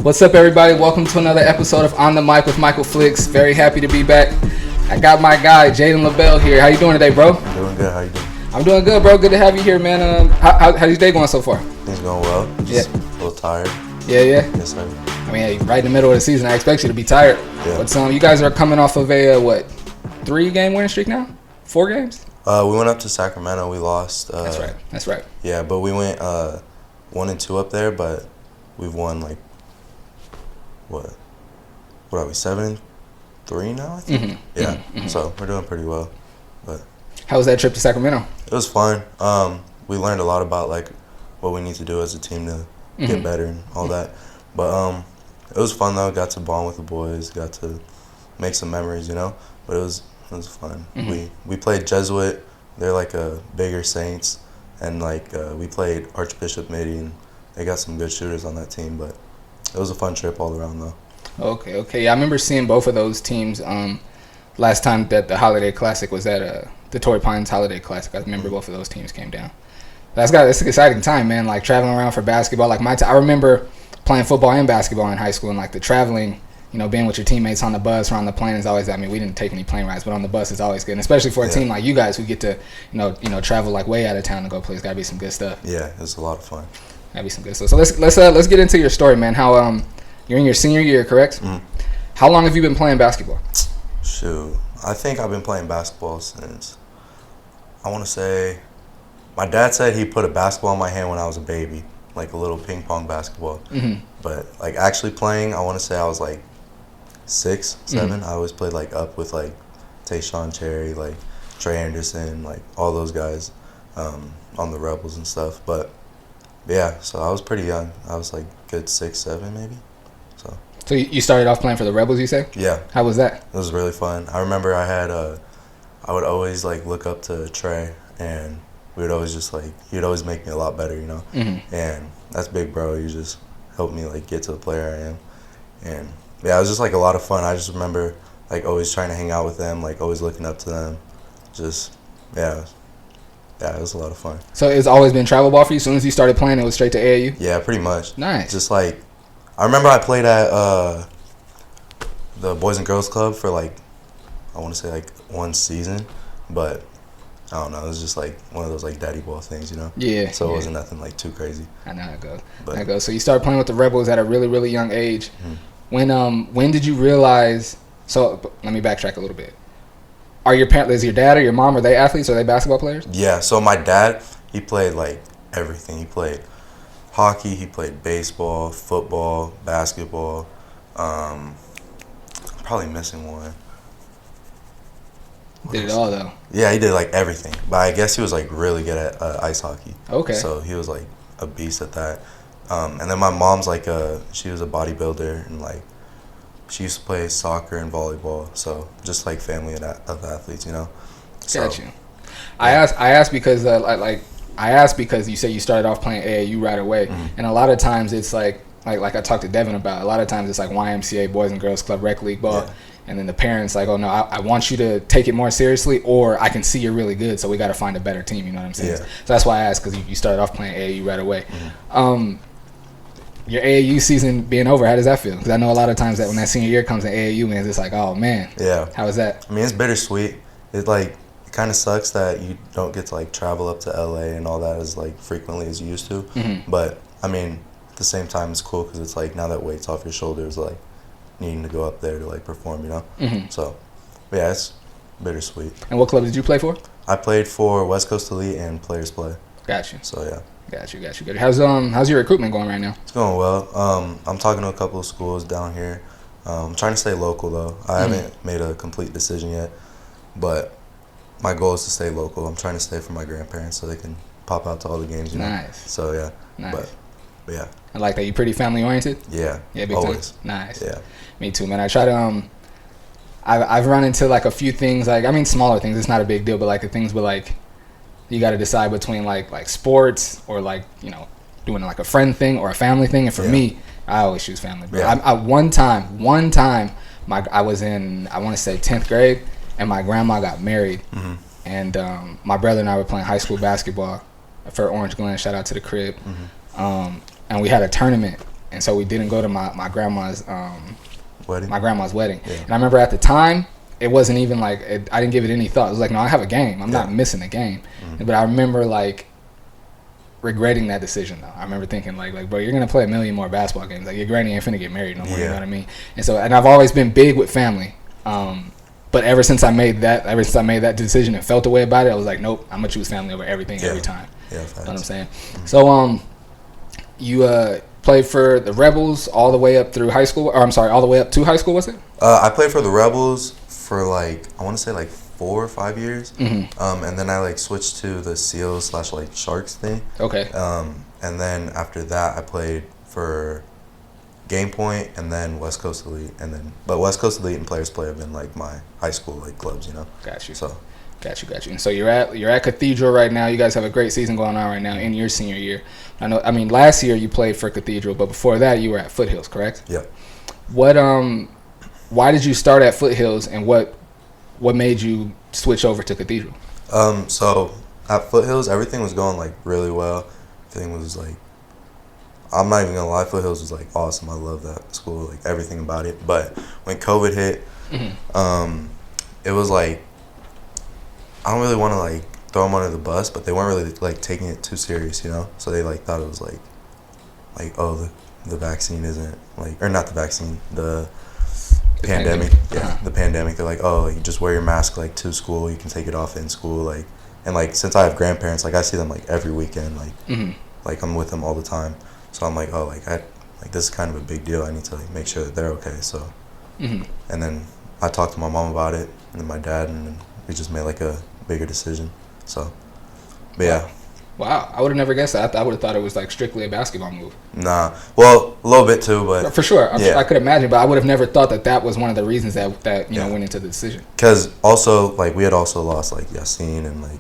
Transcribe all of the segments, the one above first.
What's up, everybody? Welcome to another episode of On the Mic with Michael Flix. Very happy to be back. I got my guy, Jaden LeBel here. How you doing today, bro? I'm doing good. How you doing? I'm doing good, bro. Good to have you here, man. How's your day going so far? Things going well. Just a little tired. Yeah. Yes, sir. I mean, hey, right in the middle of the season, I expect you to be tired. Yeah. But you guys are coming off of a, 3-game winning streak now? 4 games? We went up to Sacramento. We lost. That's right. Yeah, but we went 1-2 up there, but we've won like what are we 7-3 now? I think. So we're doing pretty well. But how was that trip to Sacramento? it was fun. We learned a lot about like what we need to do as a team to get better and all that. But it was fun though. Got to bond with the boys. Got to make some memories, you know. But it was fun. We played Jesuit. They're like a bigger Saints, and like we played Archbishop Midi, and they got some good shooters on that team. But it was a fun trip all around though. Okay. Yeah, I remember seeing both of those teams last time that the Holiday Classic was at the Torrey Pines Holiday Classic. I remember both of those teams came down. That's an exciting time, man. Like traveling around for basketball. Like I remember playing football and basketball in high school, and like the traveling, you know, being with your teammates on the bus or on the plane is always. I mean, we didn't take any plane rides, but on the bus is always good, and especially for a team like you guys who get to, you know, travel like way out of town to go play. It's gotta be some good stuff. Yeah, it's a lot of fun. Gotta be some good stuff. So let's get into your story, man. How you're in your senior year, correct? How long have you been playing basketball? Shoot, I think I've been playing basketball since, I want to say, my dad said he put a basketball in my hand when I was a baby, like a little ping pong basketball. But like actually playing, I want to say I was like 6, 7. I always played like up with like Tayshawn Cherry, like Trey Anderson, like all those guys on the Rebels and stuff. But yeah, so I was pretty young. I was like good 6, 7 maybe. So you started off playing for the Rebels, you say? Yeah. How was that? It was really fun. I remember I would always like look up to Trey, and we would always just like, he would always make me a lot better, you know? And that's big bro. You just helped me like get to the player I am. And yeah, it was just like a lot of fun. I just remember like always trying to hang out with them, like always looking up to them. Just, yeah, it was a lot of fun. So it's always been travel ball for you? As soon as you started playing, it was straight to AAU? Yeah, pretty much. Nice. Just like, I remember I played at the Boys and Girls Club for like, I want to say like 1 season, but I don't know. It was just like one of those like daddy ball things, you know? Yeah. So it wasn't nothing like too crazy. I know how it goes. So you started playing with the Rebels at a really, really young age. When did you realize? So let me backtrack a little bit. Is your dad or your mom, are they athletes? Are they basketball players? Yeah. So my dad, he played like everything. He played hockey. He played baseball, football, basketball. Probably missing one. Did it all though? Yeah, he did like everything. But I guess he was like really good at ice hockey. Okay. So he was like a beast at that. And then my mom's like she was a bodybuilder, and like she used to play soccer and volleyball. So just like family of athletes, you know. Got you. Yeah. I asked because because you say you started off playing AAU right away, and a lot of times it's like I talked to Devin about. A lot of times it's like YMCA, Boys and Girls Club, Rec League ball. Yeah. And then the parents like, oh no, I want you to take it more seriously, or I can see you're really good, so we got to find a better team. You know what I'm saying? Yeah. So that's why I asked, because you started off playing AAU right away. Your AAU season being over, how does that feel? Because I know a lot of times that when that senior year comes in AAU, man, it's like, oh man. Yeah. How was that? I mean, it's bittersweet. It kind of sucks that you don't get to like travel up to LA and all that as like frequently as you used to. But I mean, at the same time, it's cool because it's like now that weight's off your shoulders, like needing to go up there to like perform, you know. So yeah, it's bittersweet. And what club did you play for? I played for West Coast Elite and Players Play. Got you. So yeah. Got you. Good. How's your recruitment going right now? It's going well. I'm talking to a couple of schools down here. I'm trying to stay local though. I haven't made a complete decision yet, but my goal is to stay local. I'm trying to stay for my grandparents so they can pop out to all the games, you know. Nice. So yeah. Nice. But yeah. I like that. You pretty family oriented? Yeah. Yeah, big always. time. Nice. Yeah. Me too, man. I try to I've run into like a few things, like I mean smaller things, it's not a big deal, but like the things where like you got to decide between like sports or like, you know, doing like a friend thing or a family thing. And for me, I always choose family. Bro. I one time I was in, I want to say 10th grade, and my grandma got married. And my brother and I were playing high school basketball for Orange Glen. Shout out to the crib. And we had a tournament and so we didn't go to my grandma's Wedding. my grandma's wedding. Yeah. And I remember at the time, it wasn't even like I didn't give it any thought. It was like, no, I have a game. I'm not missing the game. But I remember like regretting that decision though. I remember thinking like bro, you're gonna play a million more basketball games. Like your granny ain't finna get married no more. You know what I mean? And I've always been big with family. But ever since I made that decision and felt the way about it, I was like, nope, I'm gonna choose family over everything every time. Yeah, you know what I'm saying? So you played for the Rebels all the way up through high school, or I'm sorry, all the way up to high school, was it? I played for the Rebels for like, I want to say like 4 or 5 years, and then I like switched to the Seals / like Sharks thing. Okay. And then after that, I played for Game Point and then West Coast Elite, but West Coast Elite and Players Play have been like my high school like clubs, you know. Got you. So. Got you. And so you're at Cathedral right now. You guys have a great season going on right now in your senior year. I mean, last year you played for Cathedral, but before that you were at Foothills, correct? Yep. Why did you start at Foothills, and what made you switch over to Cathedral? So at Foothills, everything was going like really well. Everything was like, I'm not even gonna lie, Foothills was like awesome. I love that school, like everything about it. But when COVID hit, it was like, I don't really want to like throw them under the bus, but they weren't really like taking it too serious, you know. So they like thought it was like oh, the vaccine isn't like, or not the vaccine, the pandemic. Yeah, the pandemic. They're like, oh, you just wear your mask like to school. You can take it off in school, like, and like since I have grandparents, like I see them like every weekend, like like I'm with them all the time. So I'm like, oh, like this is kind of a big deal. I need to like make sure that they're okay. So, and then I talked to my mom about it, and then my dad, and then we just made like a bigger decision. So, but yeah. Wow, I would have never guessed that. I would have thought it was like strictly a basketball move. Nah, well, a little bit too, but for sure, I could imagine. But I would have never thought that was one of the reasons that you know went into the decision. Because also, like, we had also lost like Yassine and like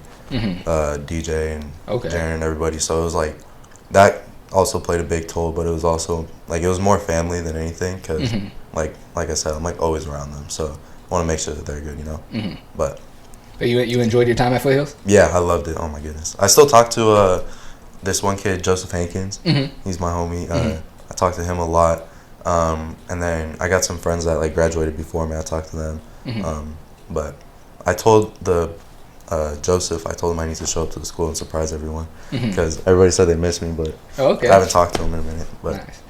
DJ and Jaren and everybody, so it was like that also played a big toll. But it was also like it was more family than anything, because like I said, I'm like always around them, so I want to make sure that they're good, you know. But you enjoyed your time at Foothills? Yeah, I loved it. Oh my goodness, I still talk to this one kid, Joseph Hankins. He's my homie. I talk to him a lot, and then I got some friends that like graduated before me. I talked to them, but I told Joseph, I told him I need to show up to the school and surprise everyone, because everybody said they miss me, but I haven't talked to him in a minute. But nice.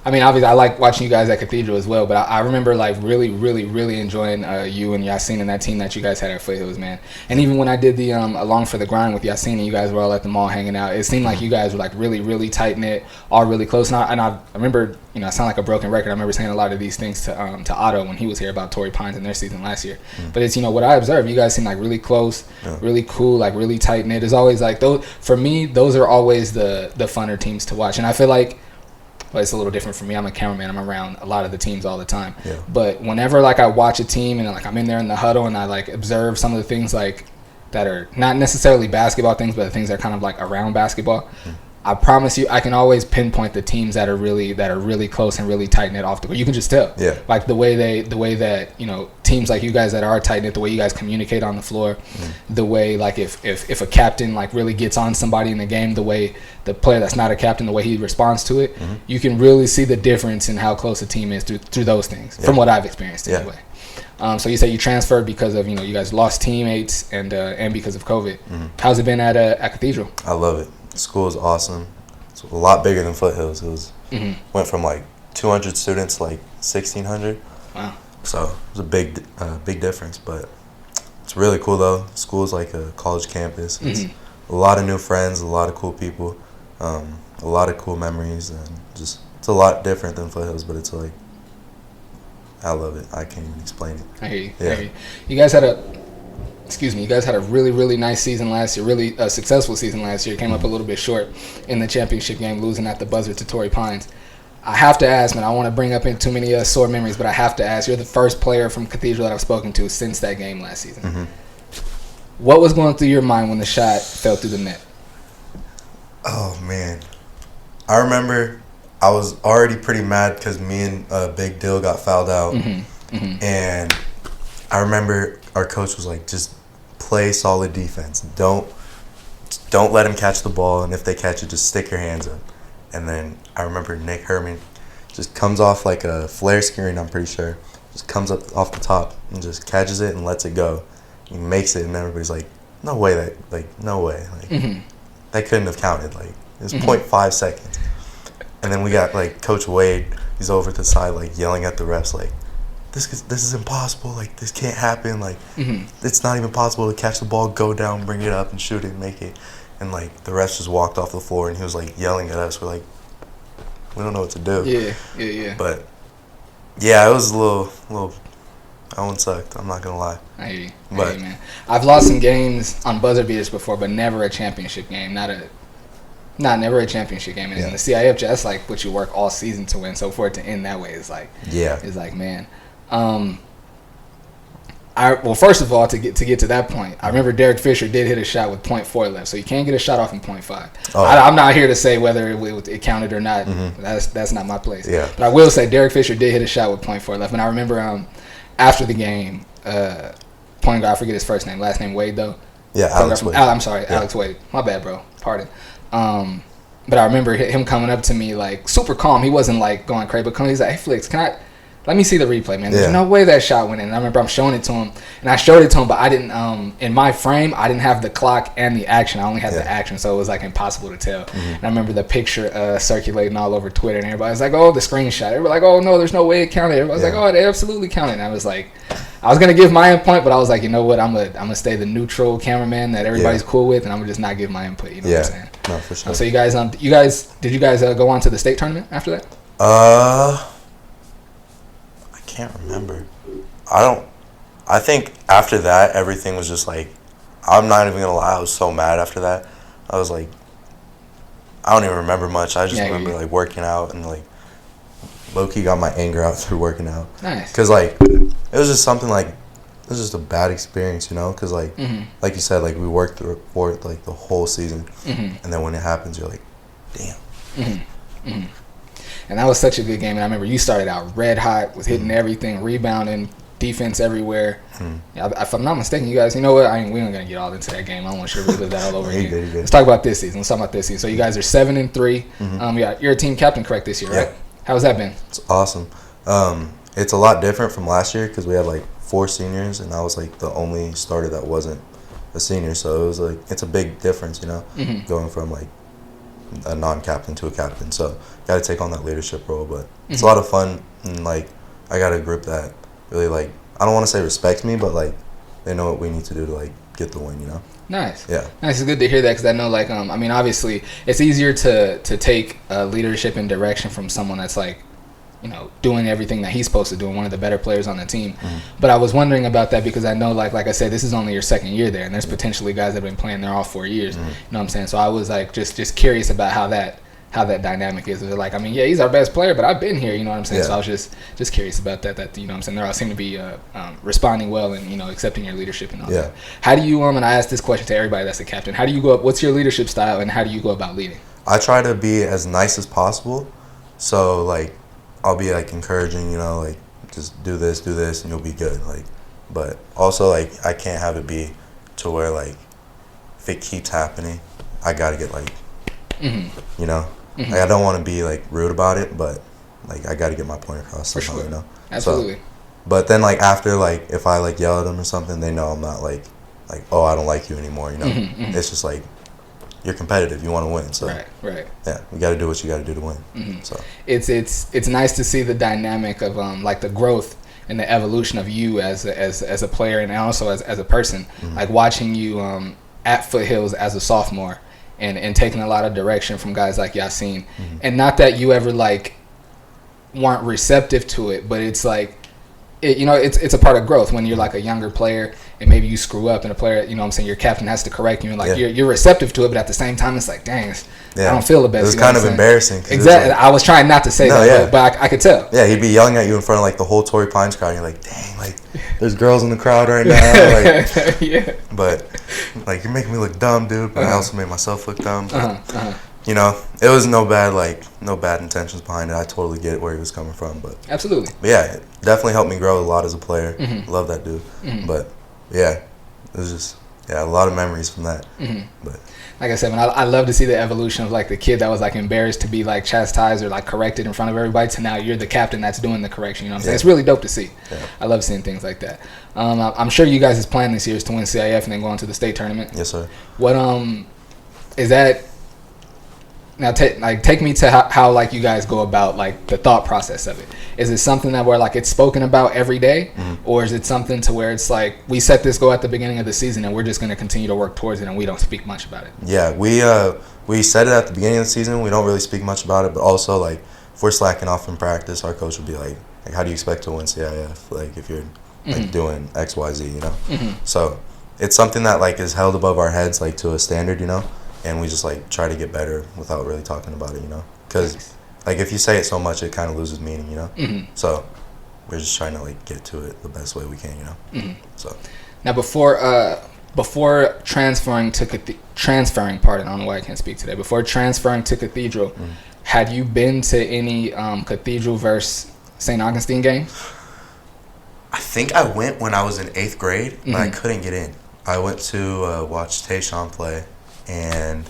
I mean, obviously, I like watching you guys at Cathedral as well, but I remember like really, really, really enjoying you and Yassine and that team that you guys had at Foothills, man. And even when I did the Along for the Grind with Yassine and you guys were all at the mall hanging out, it seemed like you guys were like really, really tight knit, all really close. And I remember, you know, I sound like a broken record. I remember saying a lot of these things to Otto when he was here about Torrey Pines and their season last year. But it's, you know, what I observed, you guys seem like really close, really cool, like really tight knit. It's always like those, for me, those are always the funner teams to watch. And I feel like, well, it's a little different for me. I'm a cameraman. I'm around a lot of the teams all the time. Yeah. But whenever like I watch a team and like I'm in there in the huddle and I like observe some of the things like that are not necessarily basketball things, but the things that are kind of like around basketball, I promise you, I can always pinpoint the teams that are really close and really tight knit off the court. You can just tell. Yeah. Like the way that, you know, teams like you guys that are tight knit, the way you guys communicate on the floor, the way like if a captain like really gets on somebody in the game, the way the player that's not a captain, the way he responds to it, you can really see the difference in how close a team is through those things. From what I've experienced anyway. So you say you transferred because of, you know, you guys lost teammates and because of COVID. How's it been at Cathedral? I love it. The school is awesome. It's a lot bigger than Foothills. It was went from like 200 students to like 1,600. Wow. So it was a big difference, but it's really cool though. The school is like a college campus. It's a lot of new friends, a lot of cool people, a lot of cool memories, and just it's a lot different than Foothills, but it's like I love it. I can't even explain it. I hear you. Yeah. I hear you. You guys had a really, really nice season last year, really successful season last year. Came up a little bit short in the championship game, losing at the buzzer to Torrey Pines. I have to ask, man, I don't want to bring up too many sore memories, but I have to ask, you're the first player from Cathedral that I've spoken to since that game last season. What was going through your mind when the shot fell through the net? Oh, man. I remember I was already pretty mad because me and Big Dill got fouled out. And I remember our coach was like, just play solid defense. Don't let them catch the ball, and if they catch it, just stick your hands up. And then I remember Nick Herman, just comes off like a flare screen, I'm pretty sure. Just comes up off the top and just catches it and lets it go. He makes it, and everybody's like, no way. That couldn't have counted. Like, it was 0.5 seconds. And then we got, like, Coach Wade. He's over to the side, like, yelling at the refs, like, this is impossible. Like, this can't happen. Like, it's not even possible to catch the ball, go down, bring it up, and shoot it and make it. And, like, the refs just walked off the floor, and he was, like, yelling at us. We're like, we don't know what to do. Yeah. But, yeah, it was a little that one sucked. I'm not going to lie. I hear you. Man. I've lost some games on buzzer beaters before, but never a championship game. Never a championship game. And in the CIF, that's like what you work all season to win. So for it to end that way is like, man. Well, first of all, to get to that point, I remember Derek Fisher did hit a shot with 0.4 left, so you can't get a shot off in 0.5. Oh. I'm not here to say whether it counted or not. That's not my place. Yeah. But I will say Derek Fisher did hit a shot with 0.4 left, and I remember after the game, point guard, I forget his first name, last name Wade though. Yeah, Alex Wade. I'm sorry, Alex Wade. My bad, bro. Pardon. But I remember him coming up to me like super calm. He wasn't like going crazy, but he's like, "Hey, Flix, let me see the replay, man. There's no way that shot went in." And I remember I'm showing it to him, and I showed it to him, but I didn't. In my frame, I didn't have the clock and the action. I only had the action, so it was like impossible to tell. And I remember the picture circulating all over Twitter, and everybody's like, "Oh, the screenshot." Everybody like, "Oh no, there's no way it counted." Everybody's like, "Oh, it absolutely counted." And I was like, I was gonna give my input, but I was like, you know what? I'm gonna stay the neutral cameraman that everybody's cool with, and I'm gonna just not give my input. You know what I'm saying? No, for sure. So you guys did you guys go on to the state tournament after that? I can't remember. I think after that, everything was just like, I'm not even gonna lie, I was so mad after that. I was like, I don't even remember much. I just remember like working out and like low-key got my anger out through working out. Nice. Because like it was just something like, it was just a bad experience, you know? Because like like you said, like we worked for it like the whole season, and then when it happens, you're like, damn. And that was such a good game. And I remember you started out red hot, was hitting everything, rebounding, defense everywhere. If I'm not mistaken, you guys, you know what? We aren't gonna get all into that game. I don't want you to relive that all over again. Let's talk about this season. So you guys are 7-3. You're a team captain, correct, this year, right? How's that been? It's awesome. It's a lot different from last year because we had like 4 seniors, and I was like the only starter that wasn't a senior. So it was like, it's a big difference, you know, going from like a non-captain to a captain. So got to take on that leadership role, but it's a lot of fun. And like, I got a group that really like, I don't want to say respects me, but like they know what we need to do to like get the win, you know. Nice. Yeah. Nice. It's good to hear that because I know, like, I mean, obviously, it's easier to take leadership and direction from someone that's like, you know, doing everything that he's supposed to do, and one of the better players on the team. But I was wondering about that because I know, like I said, this is only your second year there, and there's potentially guys that have been playing there all 4 years. You know what I'm saying? So I was like, just curious about how that dynamic is. They're like, I mean, yeah, he's our best player, but I've been here. You know what I'm saying? So I was just curious about that. That, you know what I'm saying? They all seem to be responding well and, you know, accepting your leadership and all that. How do you and I ask this question to everybody that's a captain. How do you go up? What's your leadership style, and how do you go about leading? I try to be as nice as possible. So like, I'll be like encouraging, you know, like just do this, and you'll be good. Like, but also like I can't have it be to where like if it keeps happening, I gotta get like, you know, like I don't want to be like rude about it, but like I gotta get my point across somehow, For sure. you know. Absolutely. So, but then like after like if I like yell at them or something, they know I'm not like oh, I don't like you anymore, you know. It's just like, you're competitive. You want to win. So right. Yeah, you got to do what you got to do to win. So it's nice to see the dynamic of like the growth and the evolution of you as a player and also as a person. Like watching you at Foothills as a sophomore and taking a lot of direction from guys like Yassine. And not that you ever like weren't receptive to it, but it's like, you know, it's a part of growth when you're like a younger player and maybe you screw up and a player, you know what I'm saying, your captain has to correct you and like you're receptive to it, but at the same time it's like, dang, I don't feel the best. It was kind of embarrassing. Exactly. Like, I was trying not to say that, but I could tell. Yeah, he'd be yelling at you in front of like the whole Torrey Pines crowd and you're like, dang, like there's girls in the crowd right now. Like, but like you're making me look dumb, dude, but I also made myself look dumb. You know, it was no bad intentions behind it. I totally get where he was coming from, but absolutely. But yeah, it definitely helped me grow a lot as a player. Love that dude. But yeah, it was just yeah, a lot of memories from that. But like I said, man, I love to see the evolution of like the kid that was like embarrassed to be like chastised or like corrected in front of everybody to now you're the captain that's doing the correction. You know what I'm saying? It's really dope to see. Yeah. I love seeing things like that. I'm sure you guys' plan this year is to win CIF and then go on to the state tournament. yes, sir. What is that? Now take me to how like you guys go about like the thought process of it. Is it something that where like it's spoken about every day, or is it something to where it's like we set this goal at the beginning of the season and we're just going to continue to work towards it and we don't speak much about it? Yeah, we set it at the beginning of the season. We don't really speak much about it, but also like if we're slacking off in practice, our coach would be like how do you expect to win CIF? Like if you're like doing X, Y, Z, you know. So it's something that like is held above our heads like to a standard, you know. And we just like try to get better without really talking about it, you know, because like if you say it so much, it kind of loses meaning, you know. So we're just trying to like get to it the best way we can, you know. So now before transferring to I don't know why I can't speak today. Before transferring to Cathedral, had you been to any Cathedral versus St. Augustine games? I think I went when I was in 8th grade, but I couldn't get in. I went to watch Tayshawn play. And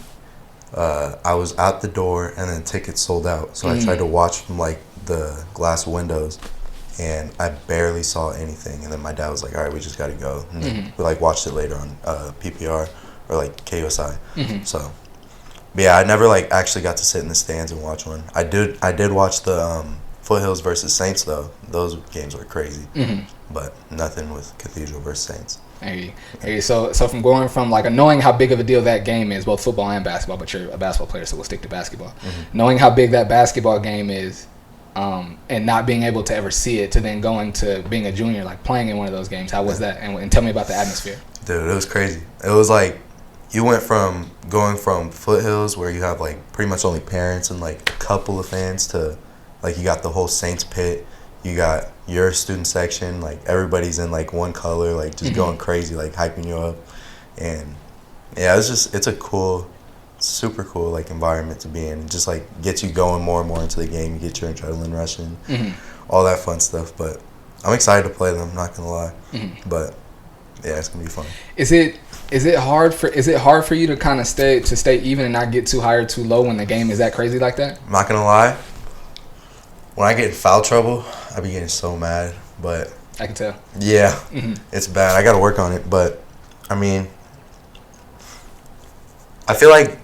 I was out the door, and then tickets sold out. So I tried to watch from like the glass windows, and I barely saw anything. And then my dad was like, "All right, we just got to go." And then we like watched it later on PPR or like KUSI. So, but yeah, I never like actually got to sit in the stands and watch one. I did watch the Foothills versus Saints though. Those games were crazy, but nothing with Cathedral versus Saints. Hey, so from going from like knowing how big of a deal that game is, both football and basketball, but you're a basketball player, so we'll stick to basketball. Knowing how big that basketball game is, and not being able to ever see it, to then going to being a junior, like playing in one of those games, how was that? And tell me about the atmosphere. Dude, it was crazy. It was like you went from going from Foothills, where you have like pretty much only parents and like a couple of fans, to like you got the whole Saints pit. You got your student section, like everybody's in like one color, like just going crazy, like hyping you up. And yeah, it's a cool, super cool like environment to be in. It just like gets you going more and more into the game. You get your adrenaline rushing, all that fun stuff. But I'm excited to play them, I'm not gonna lie. But yeah, it's gonna be fun. Is it hard for you to kind of stay even and not get too high or too low when the game is that crazy like that? I'm not gonna lie. When I get in foul trouble, I be getting so mad, but I can tell. Yeah, it's bad. I got to work on it, but I mean, I feel like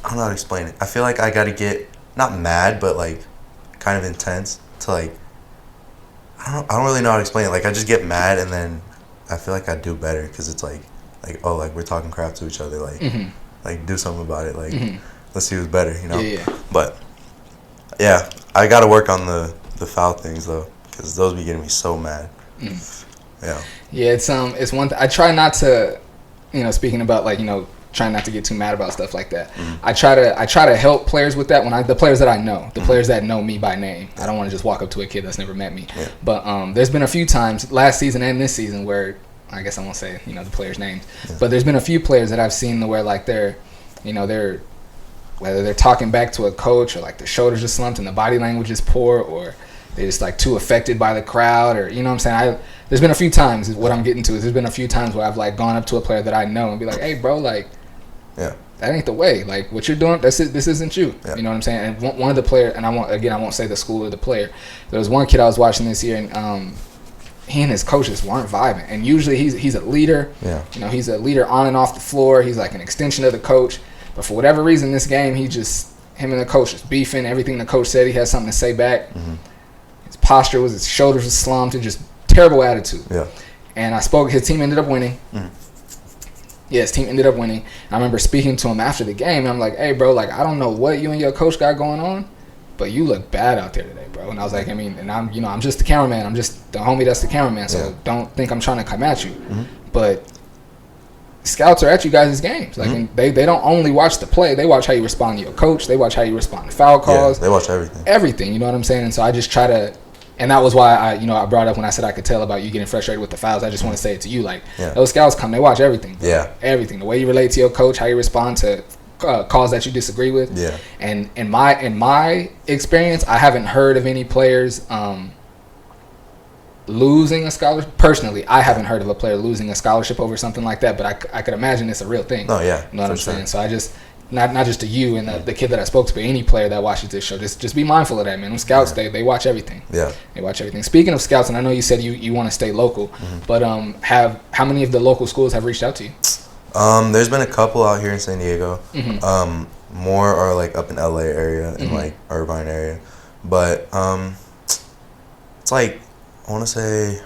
I don't know how to explain it. I feel like I got to get not mad, but like kind of intense to like I don't really know how to explain it. Like I just get mad and then I feel like I do better because it's like oh like we're talking crap to each other, like like do something about it, like let's see who's better, you know. Yeah. But yeah, I got to work on the foul things though, because those be getting me so mad. Yeah. Yeah, it's one. I try not to, you know, speaking about like, you know, trying not to get too mad about stuff like that. I try to help players with that when the players that I know, the players that know me by name. I don't want to just walk up to a kid that's never met me. Yeah. But there's been a few times last season and this season where I guess I won't say, you know, the players' names, but there's been a few players that I've seen where like they're whether they're talking back to a coach or like their shoulders are slumped and the body language is poor, or they're just like too affected by the crowd, or you know what I'm saying. There's been a few times. What I'm getting to is there's been a few times where I've like gone up to a player that I know and be like, "Hey, bro, like, that ain't the way. Like, what you're doing, this isn't you." Yeah. You know what I'm saying? And one of the players, and I won't say the school or the player. There was one kid I was watching this year, and he and his coaches weren't vibing. And usually he's a leader. Yeah. You know, he's a leader on and off the floor. He's like an extension of the coach. But for whatever reason, this game, him and the coach was beefing. Everything the coach said, he had something to say back. His posture was, his shoulders were slumped, and just terrible attitude. Yeah. And his team ended up winning. Yeah, his team ended up winning. And I remember speaking to him after the game, and I'm like, "Hey, bro, like, I don't know what you and your coach got going on, but you look bad out there today, bro." And I was like, I mean, and I'm just the cameraman. I'm just the homie that's the cameraman, so don't think I'm trying to come at you. But scouts are at you guys' games. Like, and they don't only watch the play. They watch how you respond to your coach. They watch how you respond to foul calls. Yeah, they watch everything. Everything, you know what I'm saying? And so I just try to, and that was why I brought up when I said I could tell about you getting frustrated with the fouls. I just want to say it to you. Like, those scouts come, they watch everything. Bro. Yeah. Everything. The way you relate to your coach, how you respond to calls that you disagree with. Yeah. And in my experience, I haven't heard of any players losing a scholarship. Personally, I haven't heard of a player losing a scholarship over something like that, but I could imagine it's a real thing. Oh yeah, you know what I'm saying. So I just not just to you and the kid that I spoke to, but any player that watches this show, just be mindful of that, man. When scouts, they watch everything. Yeah, they watch everything. Speaking of scouts, and I know you said you want to stay local, but how many of the local schools have reached out to you? There's been a couple out here in San Diego. More are like up in LA area in like Irvine area, but it's like I want to say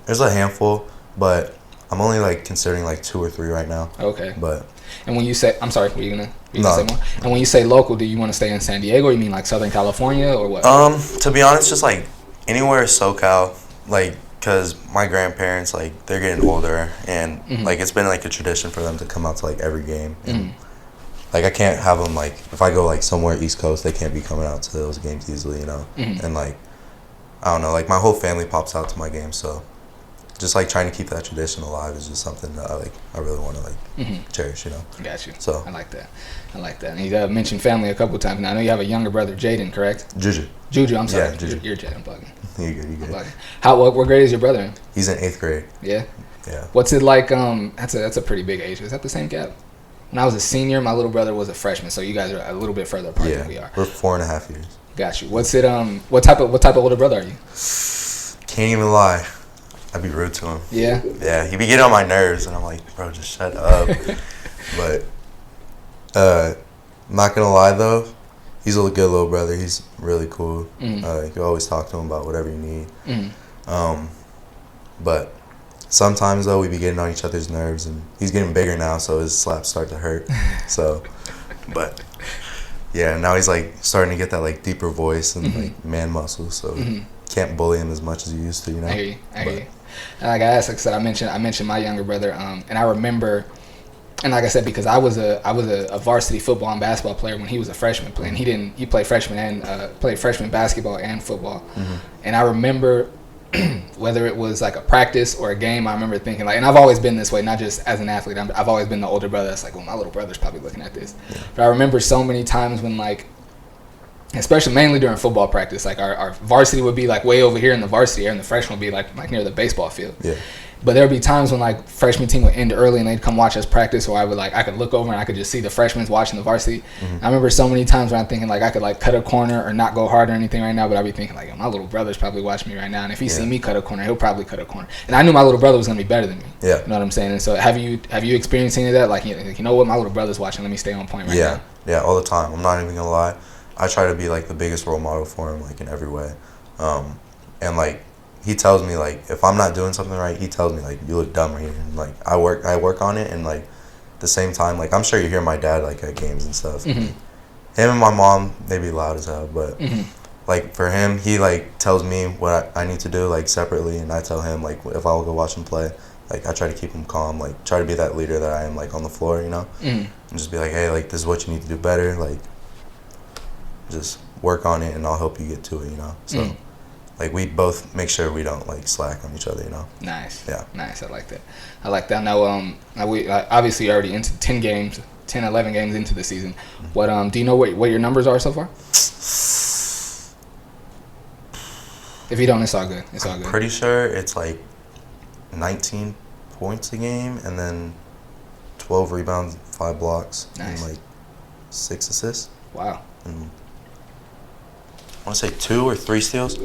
there's a handful, but I'm only like considering like 2 or 3 right now. Okay. But and when you say, I'm sorry, were you gonna say more? And when you say local, do you want to stay in San Diego, or you mean like Southern California, or what? To be honest, just like anywhere SoCal, like. Because my grandparents, like, they're getting older, and, like, it's been, like, a tradition for them to come out to, like, every game. And, like, I can't have them, like, if I go, like, somewhere East Coast, they can't be coming out to those games easily, you know? And, like, I don't know, like, my whole family pops out to my games, so just, like, trying to keep that tradition alive is just something that, I really want to, like, cherish, you know? Got you. So. I like that. And you mentioned family a couple times. Now, I know you have a younger brother, Jaden, correct? Juju, I'm sorry. Yeah, Juju. You're Jaden, I'm bugging. You good. What grade is your brother in? He's in 8th grade. Yeah? Yeah. What's it like? That's a pretty big age. Is that the same gap? When I was a senior, my little brother was a freshman, so you guys are a little bit further apart than we are. We're 4.5 years. Got you. What's it? What type of older brother are you? Can't even lie. I'd be rude to him. Yeah? Yeah, he'd be getting on my nerves, and I'm like, bro, just shut up. But, I'm not gonna lie, though, he's a good little brother. He's really cool. You always talk to him about whatever you need. But sometimes, though, we be getting on each other's nerves, and he's getting bigger now, so his slaps start to hurt. So, but, yeah, now he's, like, starting to get that, like, deeper voice and, like, man muscles, so can't bully him as much as you used to, you know? I hear you. Like I asked, like I said, I mentioned my younger brother, and I remember, and like I said, because I was a varsity football and basketball player when he was a freshman playing. He played freshman basketball and football, and I remember whether it was like a practice or a game, I remember thinking like, and I've always been this way, not just as an athlete. I've always been the older brother that's like, well, my little brother's probably looking at this. Yeah. But I remember so many times when like, especially mainly during football practice, like our varsity would be like way over here in the varsity area, and the freshman would be like near the baseball field. Yeah. But there would be times when like freshman team would end early and they'd come watch us practice, or I could look over and I could just see the freshmen watching the varsity. I remember so many times when I'm thinking like I could like cut a corner or not go hard or anything right now, but I'd be thinking like, my little brother's probably watching me right now, and if he see me cut a corner, he'll probably cut a corner. And I knew my little brother was gonna be better than me. Yeah. You know what I'm saying? And so have you experienced any of that? Like, you know what, my little brother's watching, let me stay on point right now. Yeah, all the time. I'm not even gonna lie. I try to be like the biggest role model for him, like in every way. And like he tells me like if I'm not doing something right, he tells me like you look dumb right here. And like I work on it, and like at the same time, like I'm sure you hear my dad like at games and stuff. Him and my mom, they be loud as hell, but like for him, he like tells me what I need to do like separately, and I tell him like if I'll go watch him play. Like I try to keep him calm, like try to be that leader that I am like on the floor, you know, and just be like, hey, like this is what you need to do better, like. Just work on it, and I'll help you get to it, you know. So, like, we both make sure we don't like slack on each other, you know. Nice. Yeah. Nice. I like that. Now we obviously already into 11 games into the season. What do you know what your numbers are so far? If you don't, it's all good. It's all good. Pretty sure it's like 19 points a game, and then 12 rebounds, 5 blocks, and like 6 assists. Wow. And I want to say 2 or 3 steals.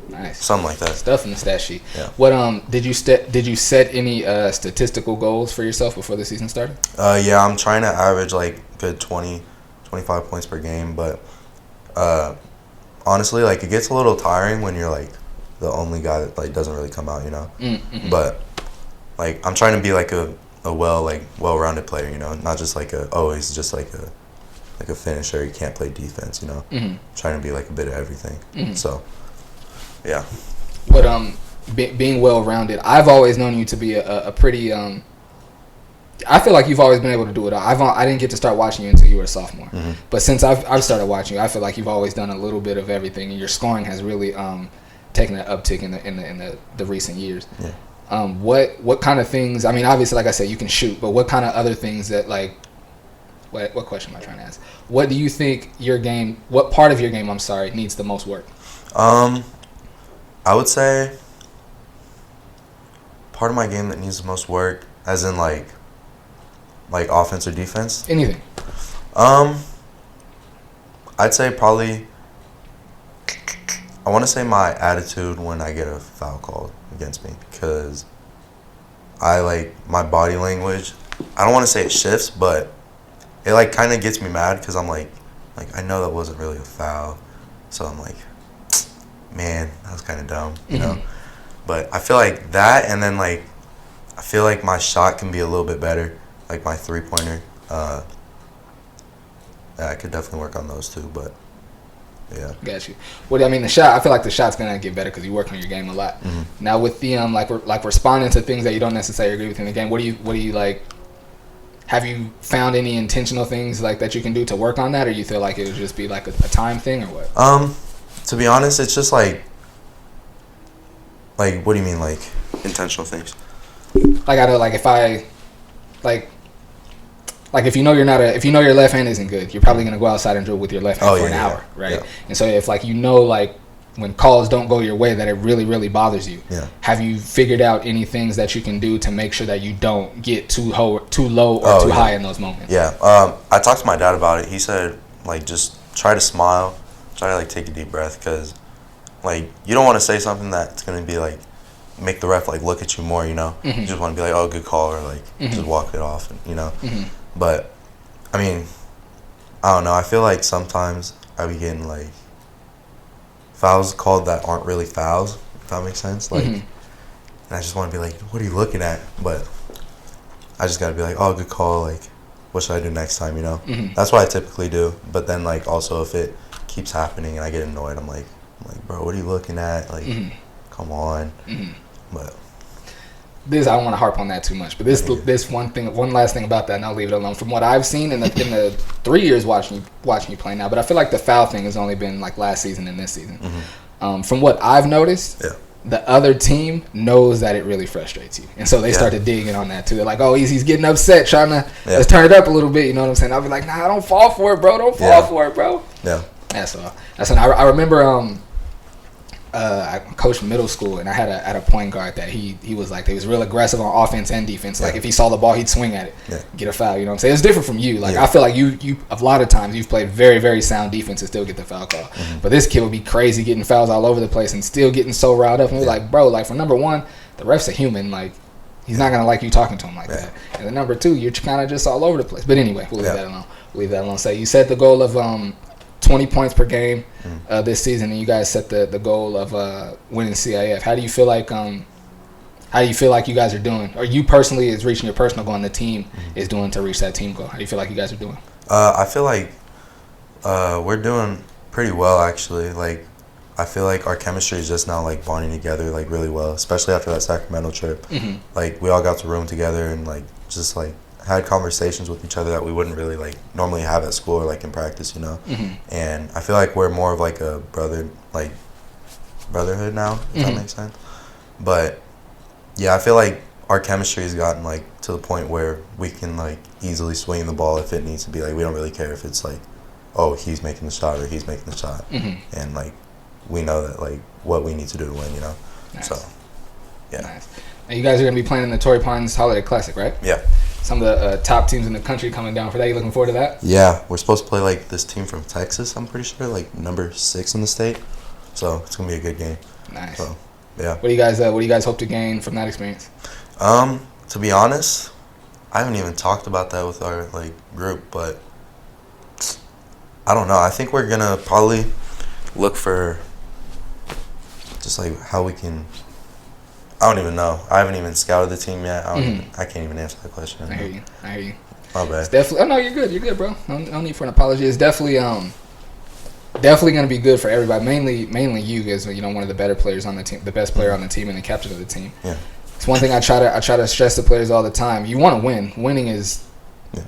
Nice. Something like that. Stuff in the stat sheet. Yeah. What did you set any statistical goals for yourself before the season started? Yeah, I'm trying to average like good 20, 25 points per game, but honestly, like it gets a little tiring when you're like the only guy that like doesn't really come out, you know. But like I'm trying to be like a well-rounded player, you know, not just like he's just like a finisher. He can't play defense, you know. Trying to be like a bit of everything. So, yeah. But being well-rounded, I've always known you to be a pretty. I feel like you've always been able to do it all. I didn't get to start watching you until you were a sophomore, but since I've started watching you, I feel like you've always done a little bit of everything, and your scoring has really taken an uptick in the recent years. Yeah. What kind of things? I mean, obviously, like I said, you can shoot, but what kind of other things that like? What question am I trying to ask? What do you think what part of your game, needs the most work? I would say part of my game that needs the most work, as in like offense or defense. Anything. I'd say probably. I want to say my attitude when I get a foul called against me, because I like my body language. I don't want to say it shifts, but it like kind of gets me mad because I'm like I know that wasn't really a foul, so I'm like, man, that was kind of dumb, you know. But I feel like that, and then like I feel like my shot can be a little bit better, like my 3-pointer. Yeah, I could definitely work on those two, but yeah. Got you. Well, I mean, the shot. I feel like the shot's gonna get better because you work on your game a lot. Now with the like responding to things that you don't necessarily agree with in the game. What do you like? Have you found any intentional things like that you can do to work on that, or you feel like it would just be like a time thing, or what? To be honest, it's just like what do you mean, like intentional things? Like I know, like if I like if you know your left hand isn't good, you're probably gonna go outside and dribble with your left hand for an hour, right? Yeah. And so if like like when calls don't go your way, that it really, really bothers you. Yeah. Have you figured out any things that you can do to make sure that you don't get too low or too high in those moments? Yeah. I talked to my dad about it. He said like just try to smile, try to like take a deep breath, because like you don't want to say something that's gonna be like make the ref like look at you more, you know. You just want to be like, oh, good call, or like just walk it off, and, you know. But I mean, I don't know. I feel like sometimes I be getting like fouls called that aren't really fouls, if that makes sense. Like, and I just want to be like, what are you looking at? But I just got to be like, oh, good call. Like, what should I do next time, you know? That's what I typically do. But then, like, also if it keeps happening and I get annoyed, I'm like, bro, what are you looking at? Like, come on. But this, I don't want to harp on that too much, but this one last thing about that, and I'll leave it alone. From what I've seen in the 3 years watching you play now, but I feel like the foul thing has only been like last season and this season. From what I've noticed, the other team knows that it really frustrates you, and so they start to dig in on that too. They're like, oh, he's getting upset, trying to let's turn it up a little bit. You know what I'm saying? I'll be like, nah, don't fall for it, bro. Don't fall for it, bro. Yeah. That's all. I remember. I coached middle school, and I had a point guard that he was like, he was real aggressive on offense and defense. Like if he saw the ball, he'd swing at it, get a foul. You know what I'm saying? It's different from you. Like I feel like you a lot of times you've played very, very sound defense and still get the foul call. But this kid would be crazy getting fouls all over the place and still getting so riled up. And we're like, bro, like for number one, the ref's a human. Like he's not gonna like you talking to him like that. And then number two, you're kind of just all over the place. But anyway, we'll leave that alone. So you set the goal of 20 points per game this season, and you guys set the goal of winning CIF. How do you feel like you guys are doing, or you personally is reaching your personal goal and the team is doing to reach that team goal? How do you feel like you guys are doing? I feel like we're doing pretty well, actually. Like I feel like our chemistry is just now like bonding together like really well, especially after that Sacramento trip. Like we all got to room together and like just like had conversations with each other that we wouldn't really like normally have at school or like in practice, you know. And I feel like we're more of like a brotherhood now, if that makes sense. But yeah, I feel like our chemistry has gotten like to the point where we can like easily swing the ball if it needs to be. Like we don't really care if it's like, oh, he's making the shot or he's making the shot, and like we know that like what we need to do to win, you know. Nice. So yeah. Nice. And you guys are gonna be playing in the Torrey Pines Holiday Classic, right? Yeah. Some of the top teams in the country coming down for that. You looking forward to that? Yeah, we're supposed to play like this team from Texas, I'm pretty sure, like number 6 in the state. So it's gonna be a good game. Nice. So, yeah. What do you guys hope to gain from that experience? To be honest, I haven't even talked about that with our like group, but I don't know. I think we're gonna probably look for just like how we can. I don't even know. I haven't even scouted the team yet. I can't even answer that question. I hear you. My bad. It's definitely. Oh no, you're good. You're good, bro. No need for an apology. It's definitely going to be good for everybody. Mainly you, as you know, one of the better players on the team, the best player on the team, and the captain of the team. Yeah. It's one thing I try to stress to players all the time. You want to win. Winning is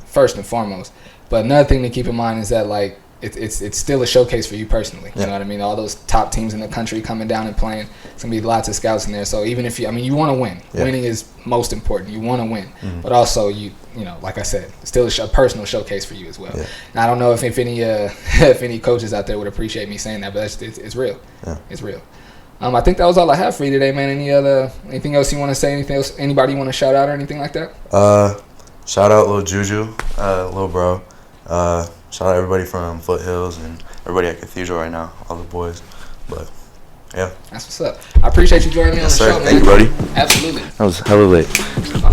first and foremost. But another thing to keep in mind is that like it's still a showcase for you personally. You know what I mean? All those top teams in the country coming down and playing. It's gonna be lots of scouts in there. So even if you want to win. Winning is most important. You want to win, but also you know, like I said, it's still a personal showcase for you as well. Yeah. And I don't know if any if any coaches out there would appreciate me saying that, but it's real. Yeah. It's real. I think that was all I have for you today, man. Anything else you want to say? Anything else? Anybody you want to shout out or anything like that? Shout out Lil Juju, Lil Bro. Shout out everybody from Foothills and everybody at Cathedral right now, all the boys. But yeah, that's what's up. I appreciate you joining me on the show, man. Thank you, buddy. Absolutely. That was hella late.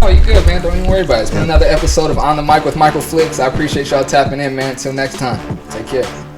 Oh, you good, man. Don't even worry about it. It's been another episode of On the Mic with Michael Flix. I appreciate y'all tapping in, man. Until next time, take care.